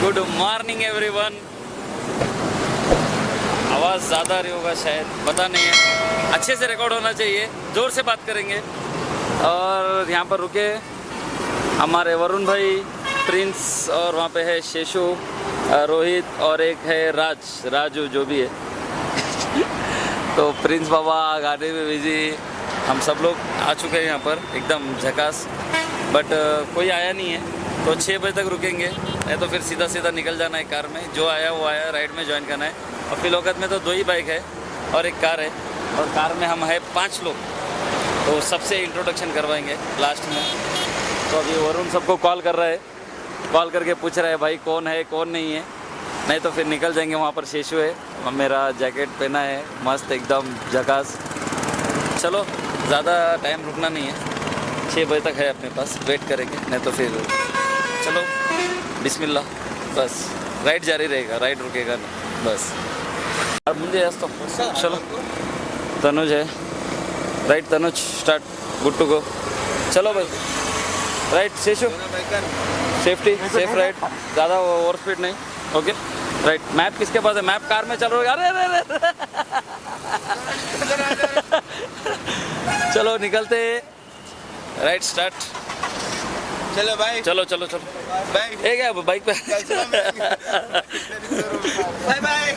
Good morning everyone. आवाज़ ज़्यादा रही होगा शायद, पता नहीं है, अच्छे से रिकॉर्ड होना चाहिए, ज़ोर से बात करेंगे। और यहाँ पर रुके हमारे वरुण भाई, प्रिंस, और वहाँ पे है शेषु, रोहित, और एक है राजू जो भी है। तो प्रिंस बाबा गाड़ी में बिजी, हम सब लोग आ चुके हैं यहाँ पर एकदम झकास। बट कोई आया नहीं है, तो 6 बजे तक रुकेंगे, नहीं तो फिर सीधा सीधा निकल जाना है कार में। जो आया वो आया, राइड में ज्वाइन करना है। और फिर वक्त में तो 2 ही बाइक है और एक कार है, और कार में हम है 5 लोग, तो सबसे इंट्रोडक्शन करवाएंगे लास्ट में। तो अभी वरुण सबको कॉल कर रहा है, कॉल करके पूछ रहा है भाई कौन है कौन नहीं है, नहीं तो फिर निकल जाएंगे। वहाँ पर शेषु है, मेरा जैकेट पहना है मस्त एकदम झकास। चलो ज़्यादा टाइम रुकना नहीं है, 6 बजे तक है अपने पास, वेट करेंगे, नहीं तो फिर चलो बिस्मिल्लाह, बस राइड जारी रहेगा, राइड रुकेगा नहीं बस। अब मुझे तो चलो तनुज है, right Tanuj start, good to go. चलो भाई right Sheshu, safety safe ride, ज़्यादा ओवर स्पीड नहीं, ओके राइट। मैप किसके पास है? मैप कार में चल रहा है, अरे अरे चलो निकलते, राइट स्टार्ट। चलो भाई, चलो चलो चलो बाय। एक है बाइक पे। Bye bye.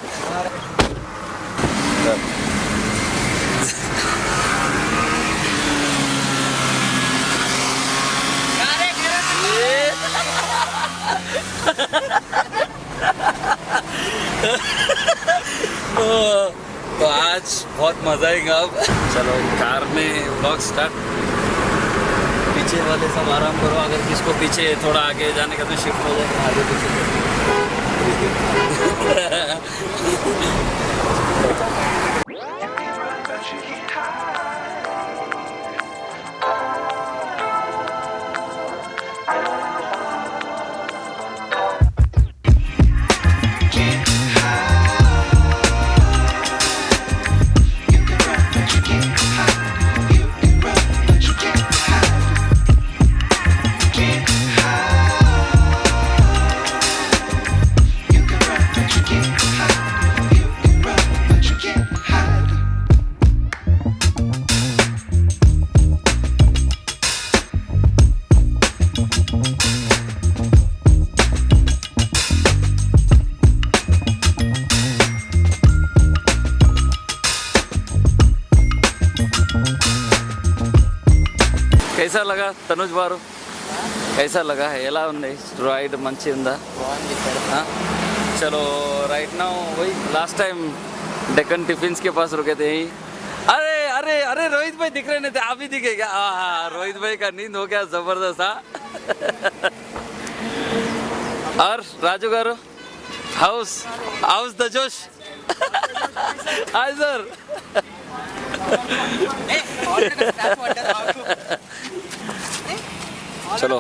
तो आज बहुत मजा आएगा अब। चलो कार में व्लॉग स्टार्ट। पीछे वाले सब आराम करो, अगर किसको पीछे थोड़ा आगे जाने का तो शिफ्ट हो जाएगा आगे पीछे। कैसा लगा तनुज बारू? कैसा लगा है ఎలా ఉంది राइड? మంచి ఉందా? चलो राइट नाउ वही लास्ट टाइम डेक्कन टिफिन्स के पास रुके थे यही। अरे अरे अरे रोहित भाई दिख रहे नहीं थे, आप ही दिखे क्या? हाँ, रोहित भाई का नींद हो गया जबरदस्त। और राजू गारू, हाउस द जोश। Hi sir. चलो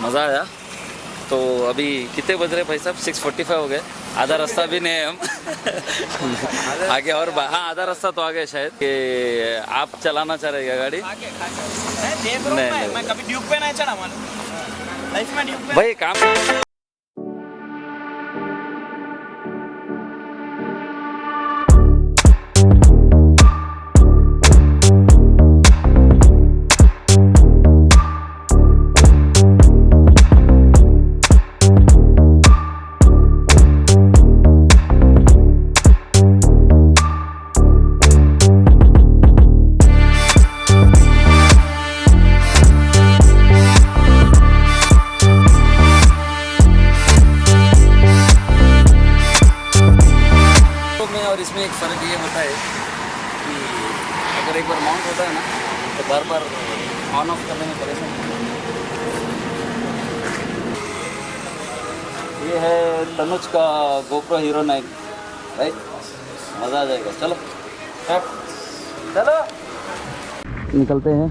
मज़ा आया। तो अभी कितने बज रहे भाई साहब? 6:45 हो गए, आधा रास्ता भी नहीं है हम। आगे और हाँ आधा रास्ता तो आगे शायद। कि आप चलाना चाह रहे हैं गाड़ी? नहीं, मैं कभी ड्यूक पे नहीं चढ़ा, लाइफ में ड्यूक पे भाई काम। और इसमें एक फ़र्क ये होता है कि अगर एक बार माउंट होता है ना, तो बार बार ऑन ऑफ करने में परेशानी। ये है तनुज का GoPro Hero 9, राइट? मज़ा आ जाएगा। चलो चलो निकलते हैं।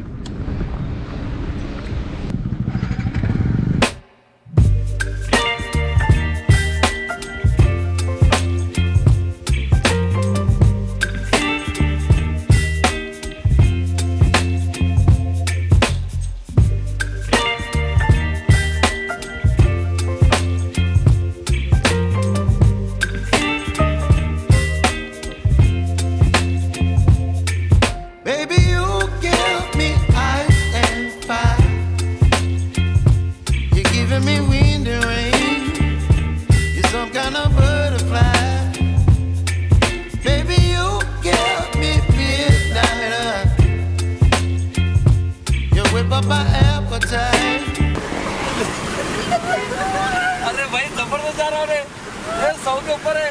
my appetite. अरे भाई जबरदस्त जा रहा है, 100 के ऊपर है।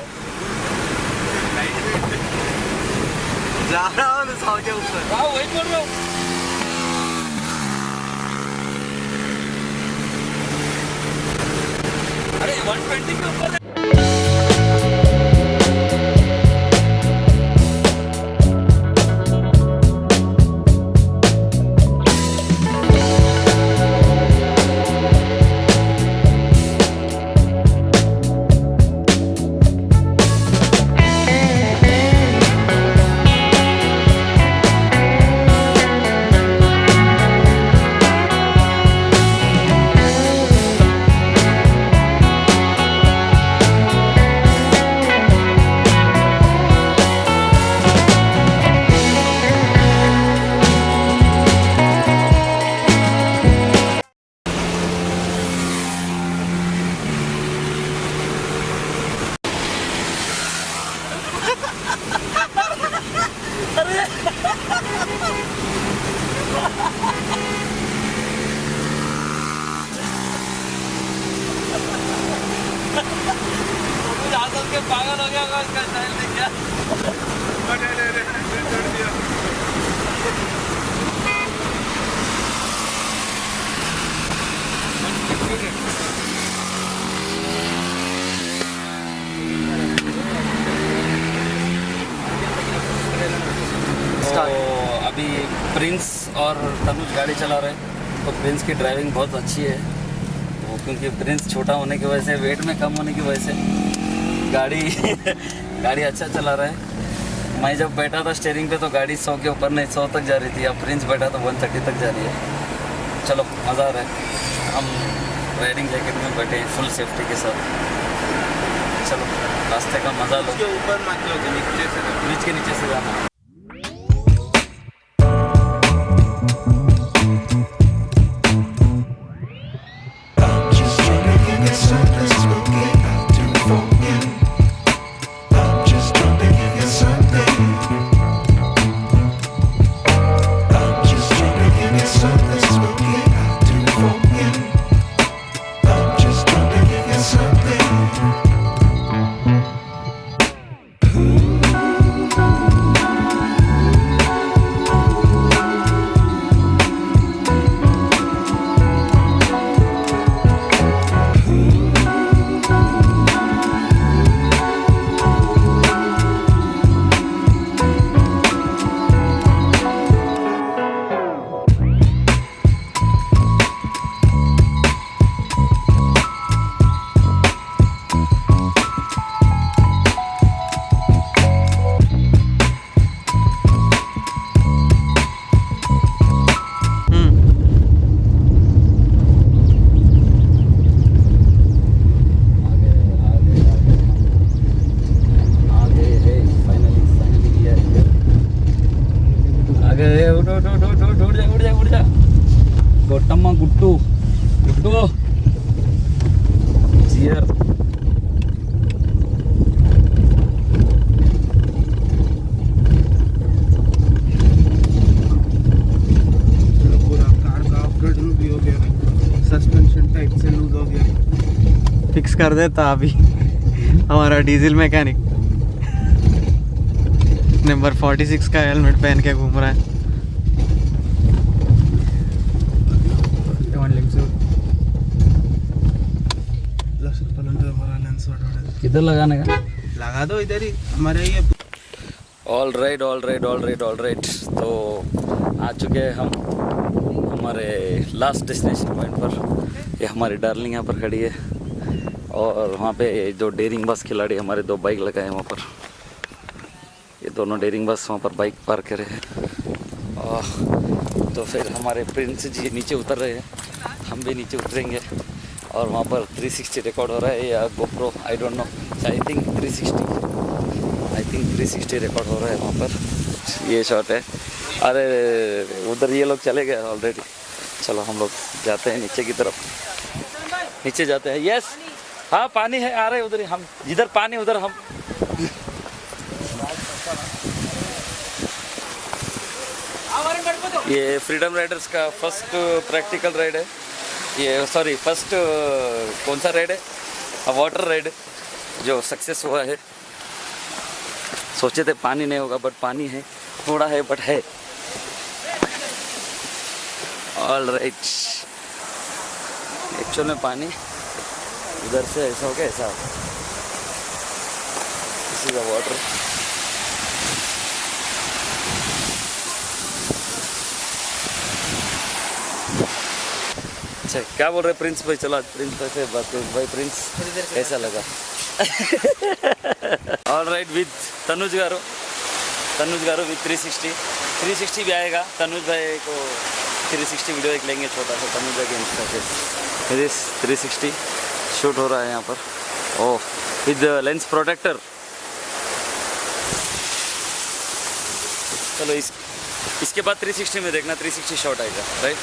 जा रहा हूँ 100 के ऊपर। हाँ वही बोल रहा हूँ। अरे 120 के ऊपर है। के पागल हो गया इसका स्टाइल देख क्या। तो अभी प्रिंस और तनुज गाड़ी चला रहे हैं, तो प्रिंस की ड्राइविंग बहुत अच्छी है। तो क्योंकि प्रिंस छोटा होने की वजह से, वेट में कम होने की वजह से गाड़ी अच्छा चला रहा है। मैं जब बैठा था स्टीयरिंग पे तो गाड़ी 100 के ऊपर नहीं 100 तक जा रही थी। अब प्रिंस बैठा तो 130 तक जा रही है। चलो मज़ा आ रहा है। हम राइडिंग जैकेट में बैठे हैं फुल सेफ्टी के साथ। चलो रास्ते का मज़ा लो। ऊपर मत लो, ब्रिज के नीचे से जाना। उड़ जा गोट्टम गुट्टू गुड्डू चियर। पूरा कार का अपग्रेड भी हो गया, सस्पेंशन टाइप से लूज हो गया। फिक्स कर देता अभी हमारा डीजल मैकेनिक। नंबर 46 का हेलमेट पहन के घूम रहा है। किधर लगाने का? लगा दो इधर ही हमारे ये। All right. तो आ चुके हैं हम हमारे लास्ट डेस्टिनेशन पॉइंट पर। ये हमारी डार्लिंग यहाँ पर खड़ी है और वहाँ पे जो डेयरिंग बस खिलाड़ी हमारे 2 बाइक लगाए हैं वहाँ पर। ये दोनों डेयरिंग बस वहाँ पर बाइक पार्क करे हैं। तो फिर हमारे प्रिंस जी नीचे उतर रहे हैं, हम भी नीचे उतरेंगे और वहाँ पर 360 रिकॉर्ड हो रहा है या GoPro, I don't know, I think 360 record हो रहा है वहाँ पर। ये शॉट है। अरे उधर ये लोग चले गए ऑलरेडी। चलो हम लोग जाते हैं नीचे की तरफ, नीचे जाते हैं। यस हाँ पानी है, आ रहे हैं उधर ही हम, जिधर पानी उधर हम। ये फ्रीडम राइडर्स का फर्स्ट प्रैक्टिकल राइड है ये, सॉरी फर्स्ट कौन सा राइड है, वाटर राइड जो सक्सेस हुआ है। सोचे थे पानी नहीं होगा बट पानी है, थोड़ा है बट है। ऑल राइट, एक्चुअल में पानी उधर से ऐसा हो गया, ऐसा दिस इज द वाटर। अच्छा क्या बोल रहे प्रिंस भाई, चलो आज प्रिंस भाई से बात करें। भाई प्रिंस कैसा लगा? All right, with Tanuj Garo with 360 भी आएगा। तनुज भाई को 360 वीडियो एक लेंगे छोटा सा, तनुज भाई के इंस्टा पे 360 शूट हो रहा है यहाँ पर। ओह, विद लेंस प्रोटेक्टर। चलो इसके बाद 360 में देखना, 360 शॉट आएगा, राइट।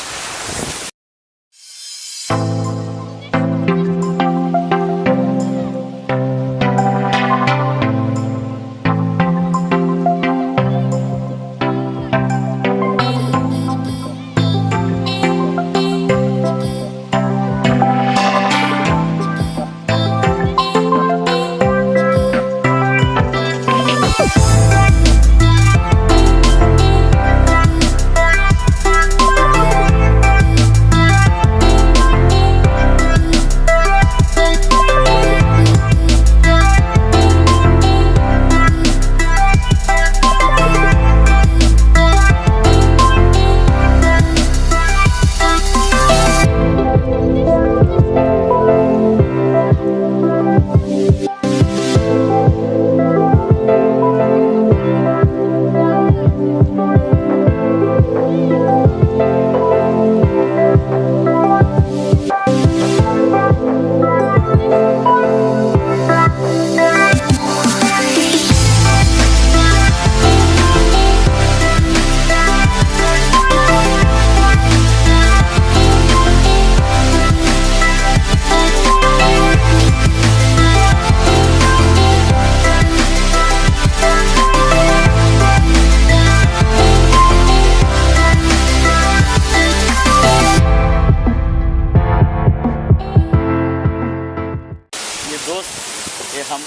ये हम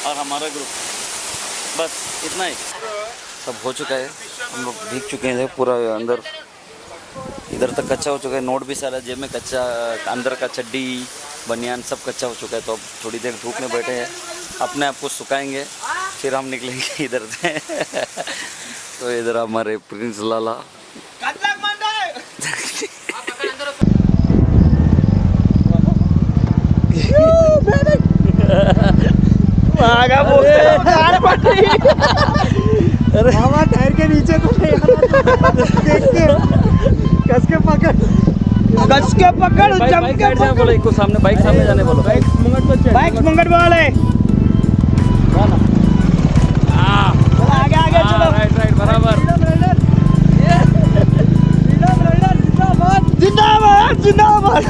और हमारा ग्रुप, बस इतना ही। सब हो चुका है, हम लोग भीग चुके हैं पूरा अंदर, इधर तक कच्चा हो चुका है। नोट भी सारा जेब में कच्चा, अंदर का चड्डी बनियान सब कच्चा हो चुका है। तो अब थोड़ी देर धूप में बैठे हैं, अपने आप को सुखाएंगे, फिर हम निकलेंगे इधर से। तो इधर हमारे प्रिंस लाला अरे हवा टायर के नीचे तो नहीं देख के कस के पकड़ बाइक साइड जाने बोलो, एक को सामने बाइक सामने जाने बोलो। बाइक मुंगट वाले आगे चलो, राइट बराबर। जिंदाबाद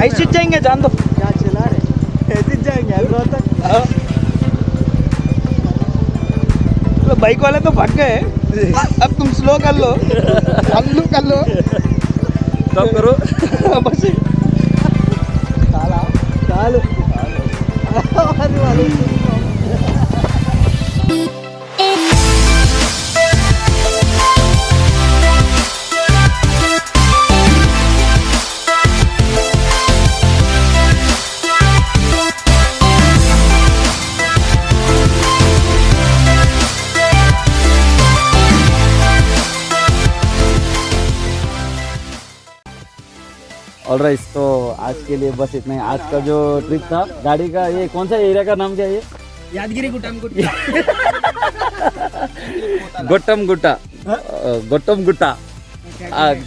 ऐसे जाएंगे, जान दो क्या चला रहे, ऐसे जाएंगे तो बाइक वाले तो भाग गए, अब तुम स्लो कर लो, कर लो कब करो बस चाल ऑलराइट, तो आज के लिए बस इतना ही। आज का जो ट्रिप था गाड़ी का, ये कौन सा एरिया का नाम क्या है? ये यादगिरी गुट्टम गुट्टा गौतम गुट्टा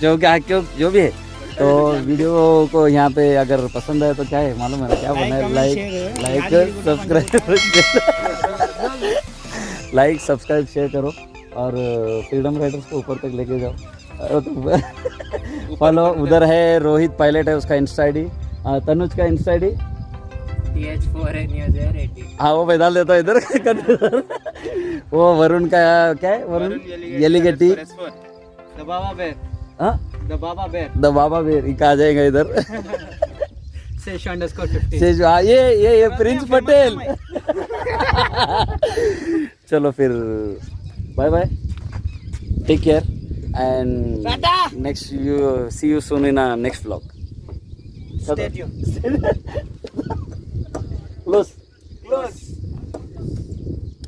जो क्या क्यों जो भी है। तो वीडियो को यहाँ पे अगर पसंद आए तो क्या है मालूम है ना, क्या बोलना है, लाइक सब्सक्राइब शेयर करो और फ्रीडम राइडर्स को ऊपर तक लेके जाओ। फॉलो उधर है, रोहित पायलट है उसका इंस्टा आईडी, तनुज का इंस्टा आईडी TH4N हाँ वो मैं डाल देता हूँ इधर वो वरुण का क्या है वरुण येलीगेटी The Baba Bear. हाँ The Baba Bear. द बाबा बेर इका आ जाएगा इधर Sesh_50 से जो ये प्रिंस पटेल चलो फिर bye bye take care and next you see you soon in next vlog Stay tuned. Close Close.